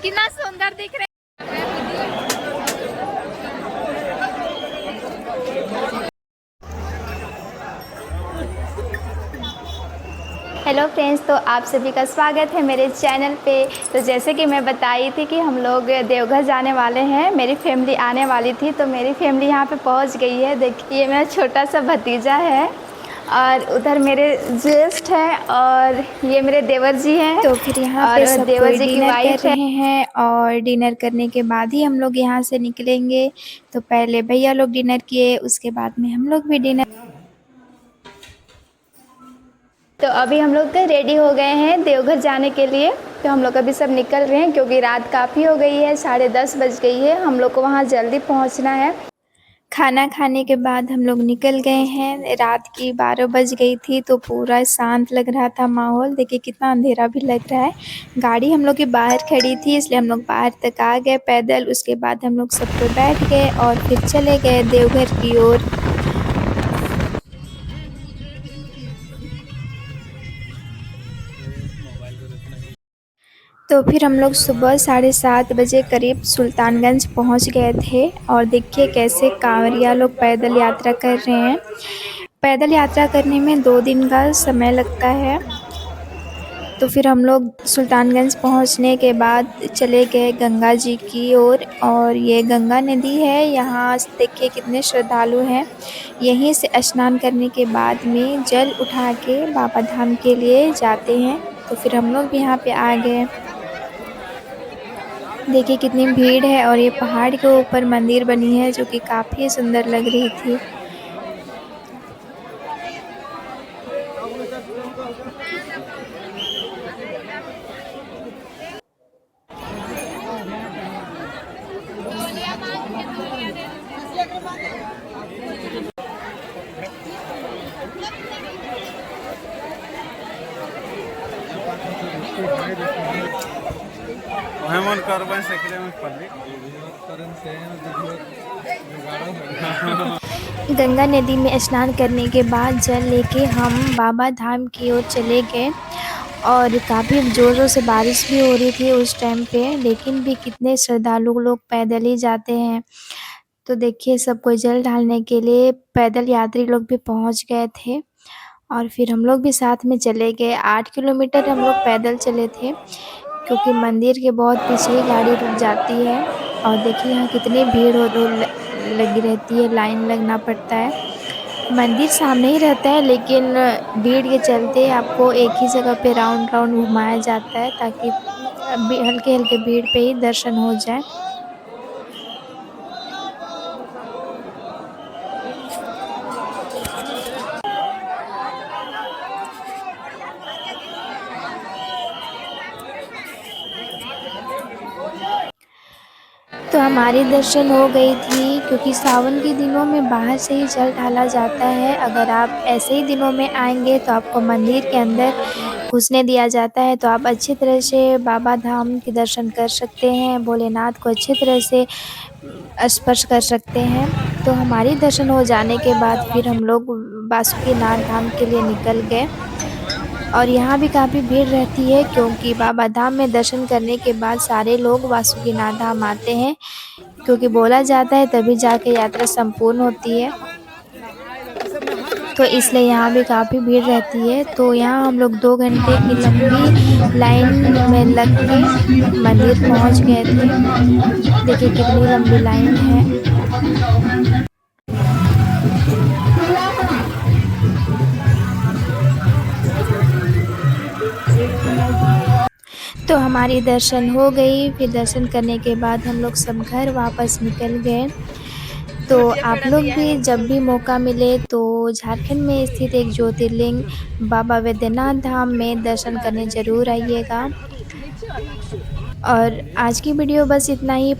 कितना सुंदर दिख रहे। हेलो फ्रेंड्स, तो आप सभी का स्वागत है मेरे चैनल पे। तो जैसे कि मैं बताई थी कि हम लोग देवघर जाने वाले हैं, मेरी फैमिली आने वाली थी, तो मेरी फैमिली यहाँ पे पहुँच गई है। देखिए मेरा छोटा सा भतीजा है और उधर मेरे ज्येष्ठ हैं और ये मेरे देवर जी हैं। तो फिर यहाँ पे और सब देवर कोई जी की डिनर कर वाइफ है। रहे हैं और डिनर करने के बाद ही हम लोग यहाँ से निकलेंगे। तो पहले भैया लोग डिनर किए, उसके बाद में हम लोग भी डिनर। तो अभी हम लोग रेडी हो गए हैं देवघर जाने के लिए। तो हम लोग अभी सब निकल रहे हैं क्योंकि रात काफ़ी हो गई है, 10:30 बज गई है। हम लोग को वहाँ जल्दी पहुँचना है। खाना खाने के बाद हम लोग निकल गए हैं। रात की 12 बज गई थी, तो पूरा शांत लग रहा था माहौल। देखिए कितना अंधेरा भी लग रहा है। गाड़ी हम लोग की बाहर खड़ी थी, इसलिए हम लोग बाहर तक आ गए पैदल। उसके बाद हम लोग सब कोई बैठ गए और फिर चले गए देवघर की ओर। तो फिर हम लोग सुबह 7:30 बजे करीब सुल्तानगंज पहुंच गए थे। और देखिए कैसे कांवरिया लोग पैदल यात्रा कर रहे हैं। पैदल यात्रा करने में 2 दिन का समय लगता है। तो फिर हम लोग सुल्तानगंज पहुंचने के बाद चले गए गंगा जी की ओर। और ये गंगा नदी है, यहाँ देखिए कितने श्रद्धालु हैं। यहीं से स्नान करने के बाद में जल उठा के बाबा धाम के लिए जाते हैं। तो फिर हम लोग भी यहाँ पे आ गए। देखिए कितनी भीड़ है और ये पहाड़ के ऊपर मंदिर बनी है जो कि काफ़ी सुंदर लग रही थी। हेमन करबन सकले में पल्ली गंगा नदी में स्नान करने के बाद जल लेके हम बाबा धाम की ओर चले गए। और काफ़ी ज़ोरों से बारिश भी हो रही थी उस टाइम पे, लेकिन भी कितने श्रद्धालु लोग पैदल ही जाते हैं। तो देखिए सब कोई जल ढालने के लिए पैदल यात्री लोग भी पहुंच गए थे। और फिर हम लोग भी साथ में चले गए। 8 किलोमीटर हम लोग पैदल चले थे, क्योंकि मंदिर के बहुत पीछे ही गाड़ी रुक जाती है। और देखिए यहाँ कितनी भीड़ लगी रहती है, लाइन लगना पड़ता है। मंदिर सामने ही रहता है, लेकिन भीड़ के चलते आपको एक ही जगह पे राउंड राउंड घुमाया जाता है, ताकि हल्के हल्के भीड़ पे ही दर्शन हो जाए। तो हमारी दर्शन हो गई थी, क्योंकि सावन के दिनों में बाहर से ही जल ढाला जाता है। अगर आप ऐसे ही दिनों में आएंगे तो आपको मंदिर के अंदर घुसने दिया जाता है। तो आप अच्छी तरह से बाबा धाम के दर्शन कर सकते हैं, भोलेनाथ को अच्छी तरह से स्पर्श कर सकते हैं। तो हमारी दर्शन हो जाने के बाद फिर हम लोग बासुकीनाथ धाम के लिए निकल गए। और यहाँ भी काफ़ी भीड़ रहती है, क्योंकि बाबा धाम में दर्शन करने के बाद सारे लोग बासुकीनाथ धाम आते हैं, क्योंकि बोला जाता है तभी जाके यात्रा संपूर्ण होती है। तो इसलिए यहाँ भी काफ़ी भीड़ रहती है। तो यहाँ हम लोग 2 घंटे की लंबी लाइन में लग के मंदिर पहुँच गए थे। देखिए कितनी लंबी लाइन है। तो हमारी दर्शन हो गई। फिर दर्शन करने के बाद हम लोग सब घर वापस निकल गए। तो आप लोग भी जब भी मौका मिले तो झारखंड में स्थित एक ज्योतिर्लिंग बाबा वैद्यनाथ धाम में दर्शन करने ज़रूर आइएगा। और आज की वीडियो बस इतना ही।